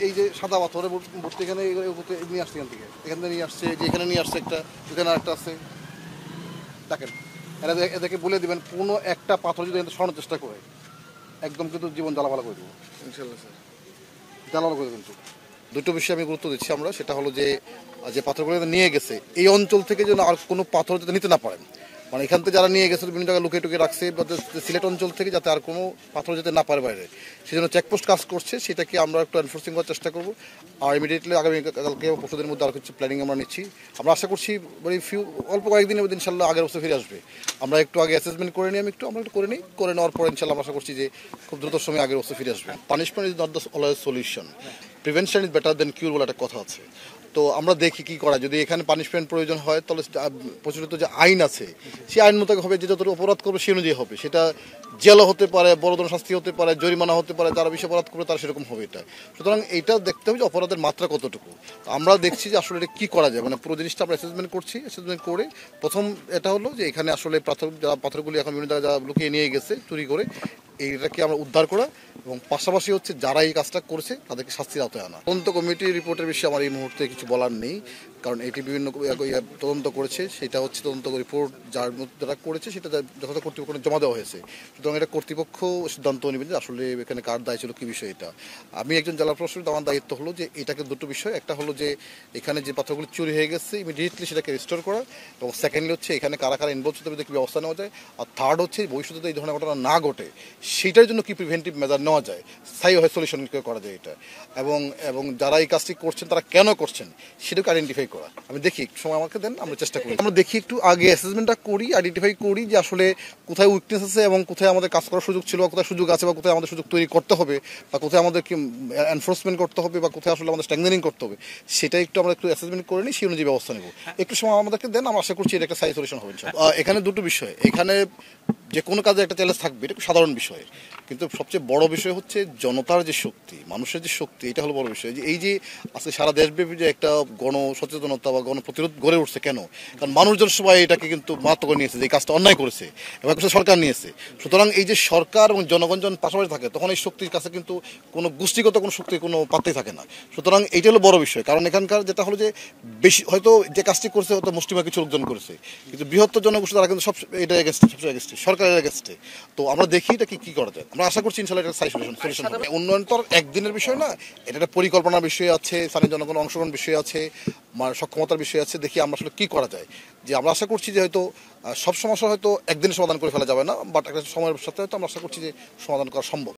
এই যে সাদা পাথরে ভর্তি এখানে নিয়ে আসছে এখান থেকে নিয়ে আসছে, যে এখানে নিয়ে আসছে একটা, এখানে আরেকটা আছে। দেখেন এদেরকে বলে দিবেন কোনো একটা পাথর যদি এখানে সরানোর চেষ্টা করে একদম কিন্তু জীবন জ্বালাপালা করে দেবো ইনশাল্লাহ স্যার, জ্বালাপালা করে কিন্তু। দুটো বিষয়ে আমি গুরুত্ব দিচ্ছি আমরা, সেটা হলো যে যে পাথরগুলো নিয়ে গেছে এই অঞ্চল থেকে যেন আর কোনো পাথর যাতে নিতে না পারেন, মানে এখান থেকে যারা নিয়ে গেছে বিভিন্ন জায়গায় লুকিয়ে টুকিয়ে রাখছে, বা সিলেট অঞ্চল থেকে যাতে আর কোনো পাথর যেতে না পারে বাইরে, সেই জন্য চেকপোস্ট কাজ করছে, সেটাকে আমরা একটু এনফোর্সিং করার চেষ্টা করবো। আর ইমিডিয়েটলি আগামীকালকে পরশুদের মধ্যে আর কিছু প্ল্যানিং আমরা নিচ্ছি। আমরা আশা করছি অল্প কয়েকদিনের মধ্যে ইনশাল্লাহ আগের অবস্থা ফিরে আসবে। আমরা একটু আগে অ্যাসেসমেন্ট করে নিই, আমরা একটু করে নেওয়ার পর ইনশাল্লাহ আমরা আশা করছি যে খুব দ্রুত সময় আগের অবস্থা ফিরে আসবে। Punishment is not the always solution, prevention is better than cure বলে একটা কথা আছে। তো আমরা দেখি কি করা, যদি এখানে পানিশমেন্ট প্রয়োজন হয় তাহলে প্রচলিত যে আইন আছে সেই আইন মোতাবেক হবে, যে যতটুকু অপরাধ করবে সে অনুযায়ী হবে, সেটা জেলও হতে পারে, বড় ধরনের শাস্তি হতে পারে, জরিমানা হতে পারে, যারা বেশি অপরাধ করবে তারা সেরকম হবে। এটা সুতরাং এইটা দেখতে হবে যে অপরাধের মাত্রা কতটুকু। আমরা দেখছি যে আসলে এটা কী করা যায়, মানে পুরো জিনিসটা আমরা অ্যাসেসমেন্ট করছি। অ্যাসেসমেন্ট করে প্রথম এটা হলো যে এখানে আসলে পাথরগুলি এখন বিভিন্ন জায়গায় যারা লুকিয়ে নিয়ে গেছে চুরি করে, এইটাকে আমরা উদ্ধার করা, এবং পাশাপাশি হচ্ছে যারা এই কাজটা করেছে তাদেরকে শাস্তির আওতায় আনা। তদন্ত কমিটির রিপোর্টের বিষয়ে আমার এই মুহূর্তে কিছু বলার নেই, কারণ এটি বিভিন্ন তদন্ত করেছে, সেটা হচ্ছে তদন্ত রিপোর্ট যারা করেছে সেটা যথাযথ কর্তৃপক্ষকে জমা দেওয়া হয়েছে। সুতরাং এটা কর্তৃপক্ষ সিদ্ধান্ত নেবেন যে আসলে এখানে কার দায় ছিল, কী বিষয় এটা। আমি একজন জেলা প্রশাসক, আমার দায়িত্ব হলো যে এটাকে দুটো বিষয়, একটা হলো যে এখানে যে পাথরগুলো চুরি হয়ে গেছে ইমিডিয়েটলি সেটাকে রিস্টোর করা, এবং সেকেন্ডলি হচ্ছে এখানে কারা কারা ইনভলভ হতে হবে, কী ব্যবস্থা নেওয়া যায়, আর থার্ড হচ্ছে ভবিষ্যতে এই ধরনের ঘটনা না ঘটে সেটার জন্য কী প্রিভেন্টিভ মেজার নেওয়া যায়, স্থায়ী সলিউশন করা যায় এটা, এবং যারা এই কাজটি করছেন তারা কেন করছেন সেটাকে আইডেন্টিফাই করা। আমি দেখি সময় আমাকে দেন, আমরা চেষ্টা করি, আমরা দেখি একটু আগে অ্যাসেসমেন্টটা করি, আইডেন্টিফাই করি যে আসলে কোথায় উইকনেস আছে এবং কোথায় আমাদের কাজ করার সুযোগ ছিল, বা কোথায় সুযোগ আছে, বা কোথায় আমাদের সুযোগ তৈরি করতে হবে, বা কোথায় আমাদের এনফোর্সমেন্ট করতে হবে, বা কোথায় আসলে আমাদের স্ট্রেংথেনিং করতে হবে, সেটা আমরা একটু অ্যাসেসমেন্ট করে নিই, সেই অনুযায়ী ব্যবস্থা নেব। একটু সময় আমাদেরকে দেন, আমরা আশা করছি এটা একটা স্থায়ী সলিউশন হবে। এখানে দুটো বিষয়, এখানে যে কোনো কাজে একটা চ্যালেঞ্জ থাকবে, এটা খুব সাধারণ বিষয়, কিন্তু সবচেয়ে বড় বিষয় হচ্ছে জনতার যে শক্তি, মানুষের যে শক্তি, এটা হলো বড় বিষয়। যে এই যে আজকে সারা দেশব্যাপী যে একটা গণ সচেতনতা বা গণ প্রতিরোধ গড়ে উঠছে, কেন? কারণ মানুষজন সবাই এটাকে কিন্তু মাত্র করে নিয়েছে যে এই কাজটা অন্যায় করেছে, এবং সরকার নিয়েছে। সুতরাং এই যে সরকার এবং জনগণ যখন পাশাপাশি থাকে, তখন এই শক্তির কাছে কিন্তু কোনো গোষ্ঠীগত কোনো শক্তির কোনো পাত্রই থাকে না। সুতরাং এইটা হলো বড় বিষয়, কারণ এখানকার যেটা হলো যে বেশি হয়তো যে কাজটি করছে হয়তো মুষ্টিমেয় কিছু লোকজন করেছে, কিন্তু বৃহত্তর জনগোষ্ঠী তারা কিন্তু সব এটা এগেনস্টে, সবসময় এগেনস্টে, সরকারের এগেনস্টে। তো আমরা দেখি এটা কি করা যায়, আমরা আশা করছি ইনশাল্লাহ এটা সলিউশন হবে। উন্নয়ন তো একদিনের বিষয় না, এটা একটা পরিকল্পনার বিষয় আছে, স্থানীয় জনগণ অংশগ্রহণ বিষয় আছে, সক্ষমতার বিষয় আছে। দেখি আমরা আসলে কি করা যায়। যে আমরা আশা করছি যে হয়তো সব সমস্যা হয়তো একদিনে সমাধান করে ফেলা যাবে না, বাট একটা সময়ের সাথে হয়তো আমরা আশা করছি যে সমাধান করা সম্ভব।